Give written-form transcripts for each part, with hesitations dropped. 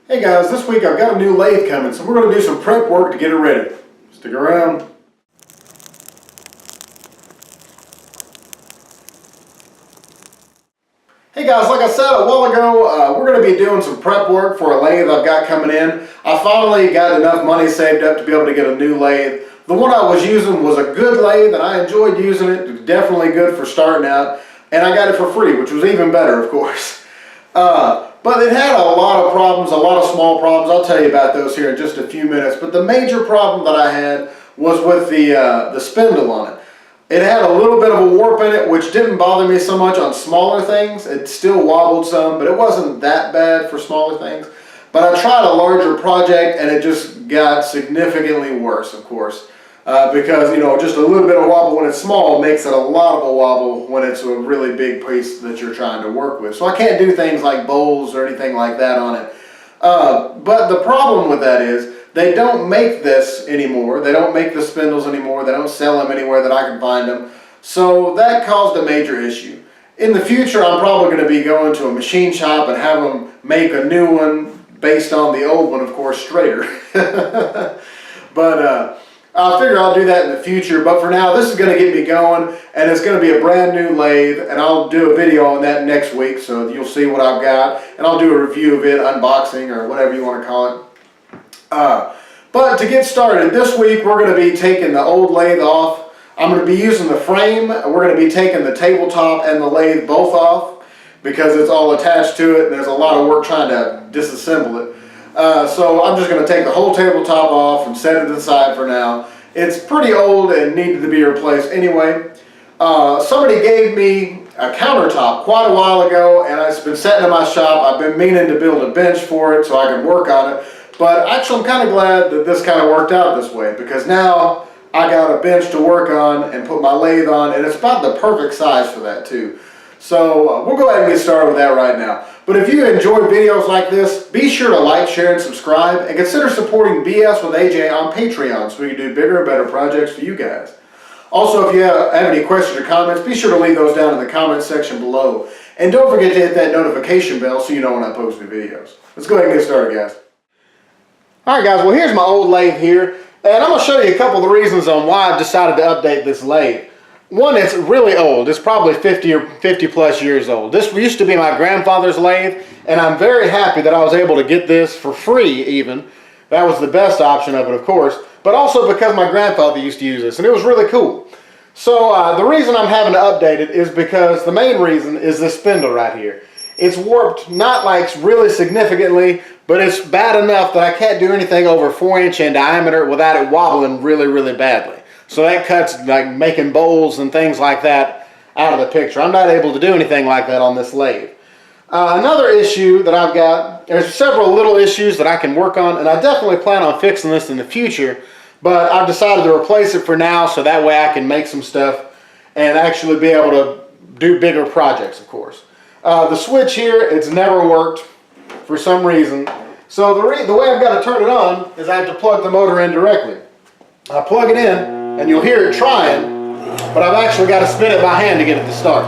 Hey guys, this week I've got a new lathe coming, so we're going to do some prep work to get it ready. Stick around. Hey guys, like I said a while ago, we're going to be doing some prep work for a lathe I've got coming in. I finally got enough money saved up to be able to get a new lathe. The one I was using was a good lathe and I enjoyed using it. It was definitely good for starting out, and I got it for free, which was even better, of course. But it had a lot of problems, a lot of small problems. I'll tell you about those here in just a few minutes. But the major problem that I had was with the spindle on it. It had a little bit of a warp in it, which didn't bother me so much on smaller things. It still wobbled some, but it wasn't that bad for smaller things. But I tried a larger project and it just got significantly worse, of course. Because, you know, just a little bit of wobble when it's small makes it a lot of a wobble when it's a really big piece that you're trying to work with. So I can't do things like bowls or anything like that on it. But the problem with that is they don't make this anymore. They don't make the spindles anymore. They don't sell them anywhere that I can find them. So that caused a major issue. In the future, I'm probably going to be going to a machine shop and have them make a new one based on the old one, of course, straighter. But I figure I'll do that in the future, but for now, this is going to get me going, and it's going to be a brand new lathe, and I'll do a video on that next week, so you'll see what I've got, and I'll do a review of it, unboxing, or whatever you want to call it. But to get started, this week we're going to be taking the old lathe off. I'm going to be using the frame. We're going to be taking the tabletop and the lathe both off, because it's all attached to it, and there's a lot of work trying to disassemble it. So I'm just going to take the whole tabletop off and set it aside for now. It's pretty old and needed to be replaced anyway. Somebody gave me a countertop quite a while ago, and it's been sitting in my shop. I've been meaning to build a bench for it so I can work on it. But actually I'm kind of glad that this kind of worked out this way, because now I got a bench to work on and put my lathe on, and it's about the perfect size for that too. So we'll go ahead and get started with that right now. But if you enjoy videos like this, be sure to like, share, and subscribe, and consider supporting BS with AJ on Patreon so we can do bigger and better projects for you guys. Also, if you have any questions or comments, be sure to leave those down in the comment section below. And don't forget to hit that notification bell so you know when I post new videos. Let's go ahead and get started, guys. Alright guys, well here's my old lathe here, and I'm going to show you a couple of the reasons on why I've decided to update this lathe. One, it's really old. It's probably 50 plus years old. This used to be my grandfather's lathe, and I'm very happy that I was able to get this for free even. That was the best option of it, of course, but also because my grandfather used to use this, and it was really cool. So the reason I'm having to update it is because the main reason is this spindle right here. It's warped, not like really significantly, but it's bad enough that I can't do anything over 4-inch in diameter without it wobbling really, really badly. So that cuts like making bowls and things like that out of the picture. I'm not able to do anything like that on this lathe. Another issue that I've got, there's several little issues that I can work on, and I definitely plan on fixing this in the future, but I've decided to replace it for now so that way I can make some stuff and actually be able to do bigger projects, of course. The switch here, it's never worked for some reason. So the way I've got to turn it on is I have to plug the motor in directly. I plug it in, and you'll hear it trying, but I've actually got to spin it by hand to get it to start.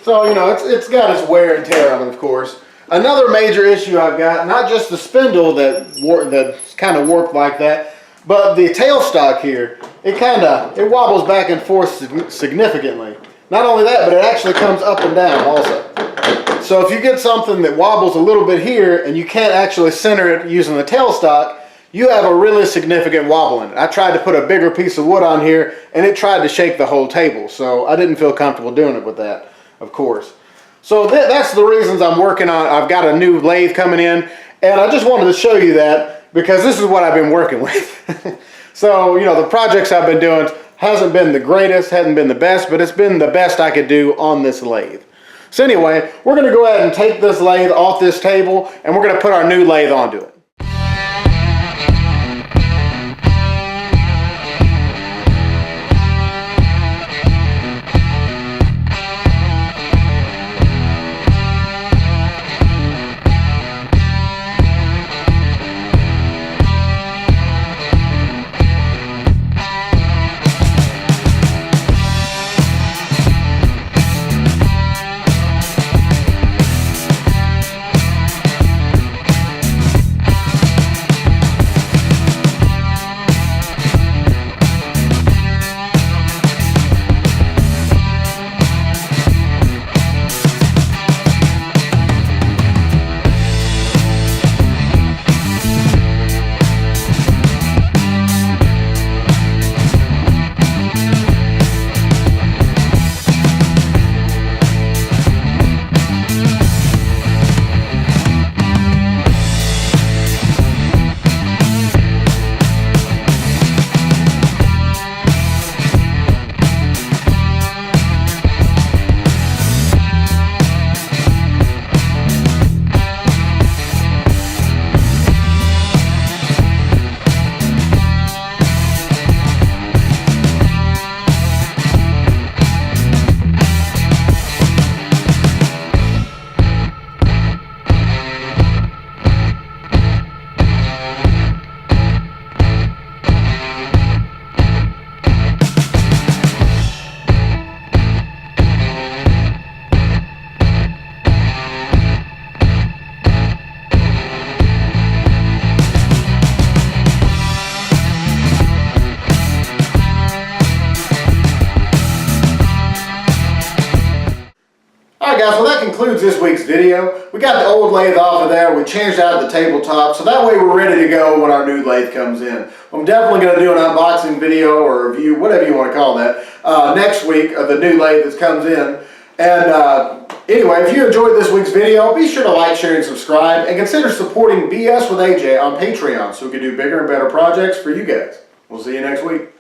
So, you know, it's got its wear and tear on it, of course. Another major issue I've got, not just the spindle that's kind of warped like that, but the tailstock here, it wobbles back and forth significantly. Not only that, but it actually comes up and down also. So if you get something that wobbles a little bit here and you can't actually center it using the tailstock, you have a really significant wobble in it. I tried to put a bigger piece of wood on here and it tried to shake the whole table. So I didn't feel comfortable doing it with that, of course. So that's the reasons I'm working on. I've got a new lathe coming in, and I just wanted to show you that because this is what I've been working with. So, you know, the projects I've been doing hasn't been the greatest, hasn't been the best, but it's been the best I could do on this lathe. So anyway, we're going to go ahead and take this lathe off this table, and we're going to put our new lathe onto it. video. We got the old lathe off of there. We changed out the tabletop, so that way we're ready to go when our new lathe comes in. I'm definitely going to do an unboxing video or review, whatever you want to call that, next week of the new lathe that comes in. And anyway, if you enjoyed this week's video, be sure to like, share, and subscribe, and consider supporting BS with AJ on Patreon so we can do bigger and better projects for you guys. We'll see you next week.